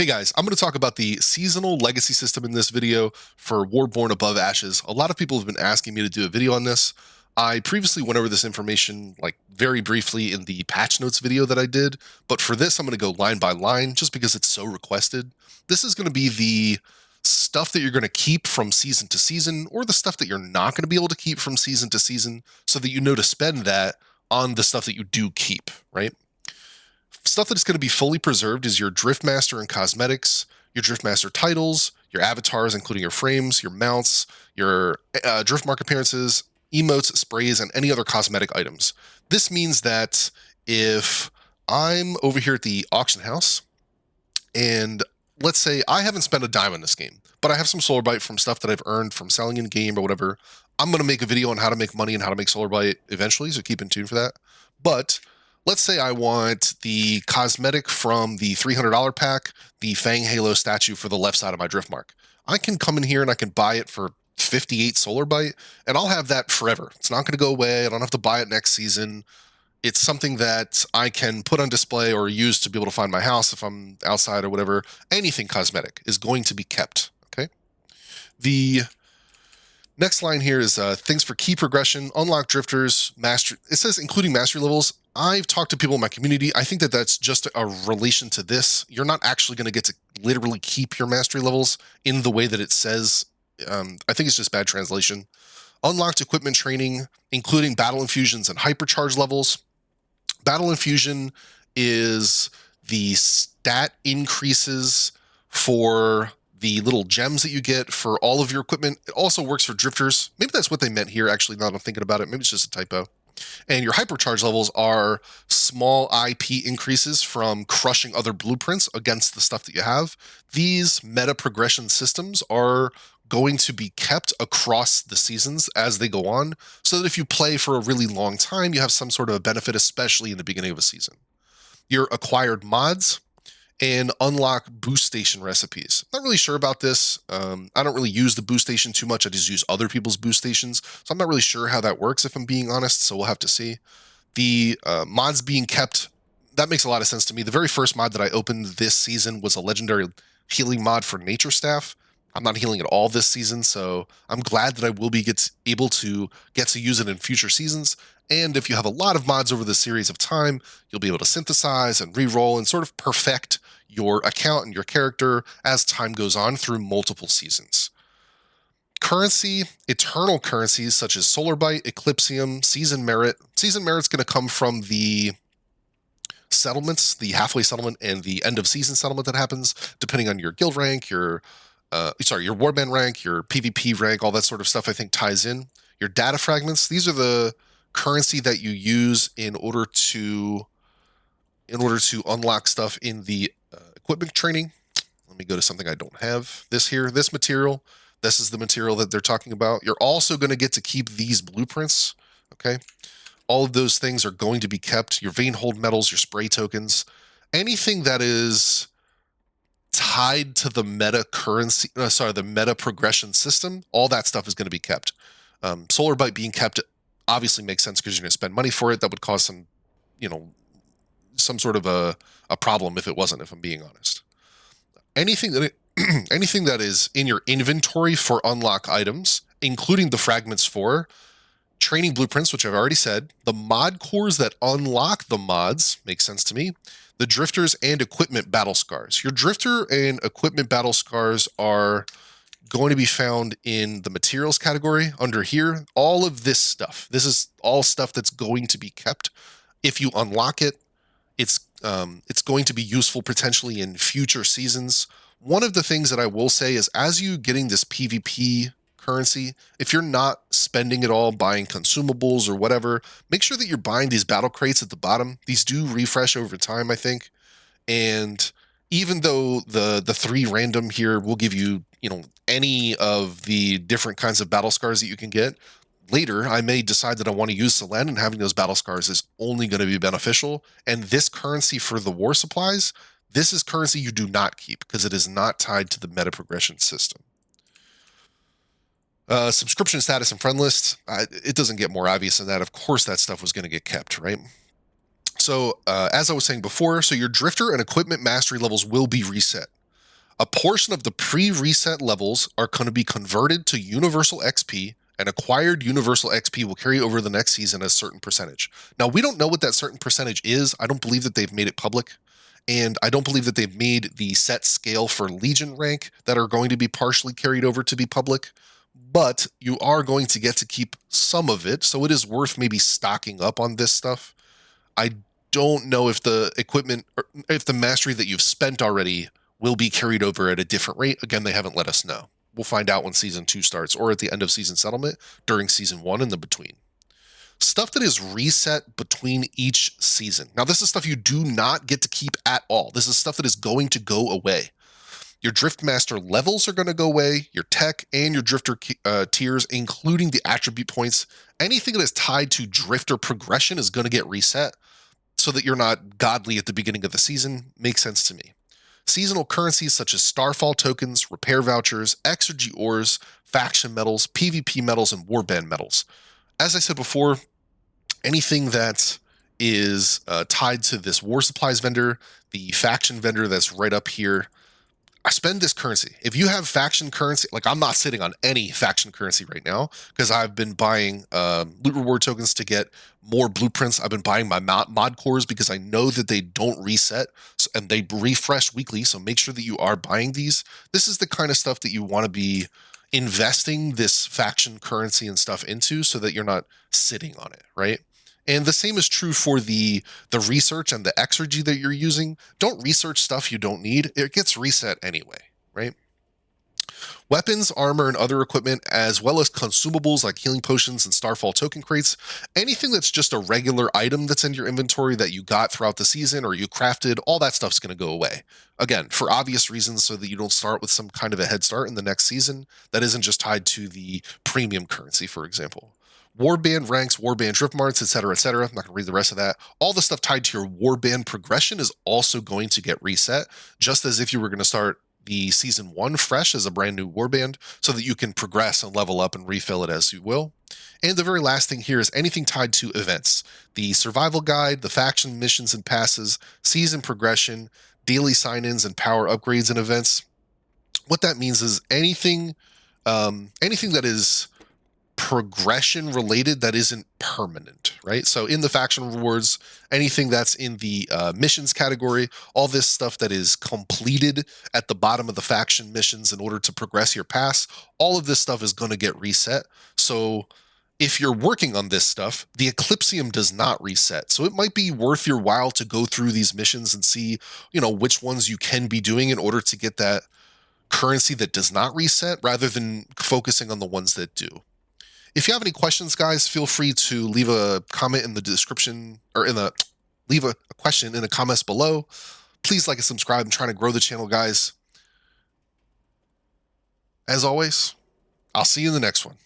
Hey guys, I'm going to talk about the seasonal legacy system in this video for Warborne Above Ashes. A lot of people have been asking me to do a video on this. I previously went over this information like very briefly in the patch notes video that I did, but for this I'm going to go line by line just because it's so requested. This is going to be the stuff that you're going to keep from season to season, or the stuff that you're not going to be able to keep from season to season, so that you know to spend that on the stuff that you do keep, right? Stuff that's going to be fully preserved is your Driftmaster and cosmetics, your Driftmaster titles, your avatars, including your frames, your mounts, your Driftmark appearances, emotes, sprays, and any other cosmetic items. This means that if I'm over here at the auction house, and let's say I haven't spent a dime on this game, but I have some Solar Bite from stuff that I've earned from selling in game or whatever, I'm going to make a video on how to make money and how to make Solar Bite eventually, so keep in tune for that. But let's say I want the cosmetic from the $300 pack, the Fang Halo statue for the left side of my Driftmark. I can come in here and I can buy it for 58 Solar Bite, and I'll have that forever. It's not going to go away. I don't have to buy it next season. It's something that I can put on display or use to be able to find my house if I'm outside or whatever. Anything cosmetic is going to be kept, okay? The next line here is things for key progression, unlock drifters, master. It says including mastery levels. I've talked to people in my community. I think that that's just a relation to this. You're not actually going to get to literally keep your mastery levels in the way that it says. I think it's just bad translation. Unlocked equipment training, including battle infusions and hypercharge levels. Battle infusion is the stat increases for the little gems that you get for all of your equipment. It also works for drifters. Maybe that's what they meant here, actually, now that I'm thinking about it. Maybe it's just a typo. And your hypercharge levels are small IP increases from crushing other blueprints against the stuff that you have. These meta progression systems are going to be kept across the seasons as they go on, so that if you play for a really long time, you have some sort of a benefit, especially in the beginning of a season. Your acquired mods and unlock boost station recipes. Not really sure about this. I don't really use the boost station too much. I just use other people's boost stations. So I'm not really sure how that works, if I'm being honest. So we'll have to see. The mods being kept, that makes a lot of sense to me. The very first mod that I opened this season was a legendary healing mod for Nature Staff. I'm not healing at all this season, so I'm glad that I will be able to get to use it in future seasons. And if you have a lot of mods over the series of time, you'll be able to synthesize and re-roll and sort of perfect your account and your character as time goes on through multiple seasons. Currency, eternal currencies such as Solar Bite, Eclipsium, Season Merit. Season Merit's going to come from the settlements, the halfway settlement and the end of season settlement that happens, depending on your guild rank, your warband rank, your PvP rank, all that sort of stuff I think ties in. Your data fragments, these are the currency that you use in order to unlock stuff in the equipment training. Let me go to something I don't have. This material, this is the material that they're talking about. You're also going to get to keep these blueprints, okay? All of those things are going to be kept. Your vein hold metals, your spray tokens, anything that is tied to the meta currency, the meta progression system, all that stuff is going to be kept. Solar Bite being kept obviously makes sense because you're going to spend money for it. That would cause some sort of a problem if it wasn't, if I'm being honest. Anything that is in your inventory for unlock items, including the fragments for training blueprints, which I've already said, the mod cores that unlock the mods, makes sense to me, the drifters and equipment battle scars. Your drifter and equipment battle scars are going to be found in the materials category under here. All of this stuff, this is all stuff that's going to be kept. If you unlock it, it's going to be useful potentially in future seasons. One of the things that I will say is, as you getting this PvP currency, if you're not spending it all buying consumables or whatever, make sure that you're buying these battle crates at the bottom. These do refresh over time, I think. And even though the 3 random here will give you, any of the different kinds of battle scars that you can get, later I may decide that I want to use Selen, and having those battle scars is only going to be beneficial. And this currency for the war supplies, this is currency you do not keep because it is not tied to the meta progression system. Subscription status and friend list, it doesn't get more obvious than that. Of course that stuff was going to get kept, right? So as I was saying before, so your drifter and equipment mastery levels will be reset. A portion of the pre-reset levels are going to be converted to universal XP, and acquired universal XP will carry over the next season a certain percentage. Now, we don't know what that certain percentage is. I don't believe that they've made it public, and I don't believe that they've made the set scale for Legion rank that are going to be partially carried over to be public, but you are going to get to keep some of it, so it is worth maybe stocking up on this stuff. I don't know if the equipment or if the mastery that you've spent already will be carried over at a different rate. Again, they haven't let us know. We'll find out when season 2 starts or at the end of season settlement during season 1 and the between. Stuff that is reset between each season. Now, this is stuff you do not get to keep at all. This is stuff that is going to go away. Your Driftmaster levels are going to go away, your tech and your Drifter tiers, including the attribute points. Anything that is tied to Drifter progression is going to get reset so that you're not godly at the beginning of the season. Makes sense to me. Seasonal currencies such as Starfall tokens, repair vouchers, exergy ores, faction medals, PvP medals, and warband medals. As I said before, anything that is tied to this war supplies vendor, the faction vendor that's right up here, I spend this currency. If you have faction currency, like I'm not sitting on any faction currency right now because I've been buying loot reward tokens to get more blueprints. I've been buying my mod cores because I know that they don't reset and they refresh weekly. So make sure that you are buying these. This is the kind of stuff that you want to be investing this faction currency and stuff into so that you're not sitting on it, right? And the same is true for the research and the exergy that you're using. Don't research stuff you don't need. It gets reset anyway, right? Weapons, armor, and other equipment, as well as consumables like healing potions and Starfall token crates. Anything that's just a regular item that's in your inventory that you got throughout the season or you crafted, all that stuff's going to go away. Again, for obvious reasons, so that you don't start with some kind of a head start in the next season that isn't just tied to the premium currency, for example. Warband ranks, warband drift marks, etc., etc. I'm not going to read the rest of that. All the stuff tied to your warband progression is also going to get reset, just as if you were going to start the season 1 fresh as a brand new warband, so that you can progress and level up and refill it as you will. And the very last thing here is anything tied to events. The survival guide, the faction missions and passes, season progression, daily sign-ins and power upgrades and events. What that means is anything that is progression related that isn't permanent, right? So in the faction rewards, anything that's in the missions category, all this stuff that is completed at the bottom of the faction missions in order to progress your pass, all of this stuff is going to get reset. So if you're working on this stuff, the Eclipsium does not reset. So it might be worth your while to go through these missions and see, which ones you can be doing in order to get that currency that does not reset, rather than focusing on the ones that do. If you have any questions, guys, feel free to leave a comment in the description or leave a question in the comments below. Please like and subscribe. I'm trying to grow the channel, guys. As always, I'll see you in the next one.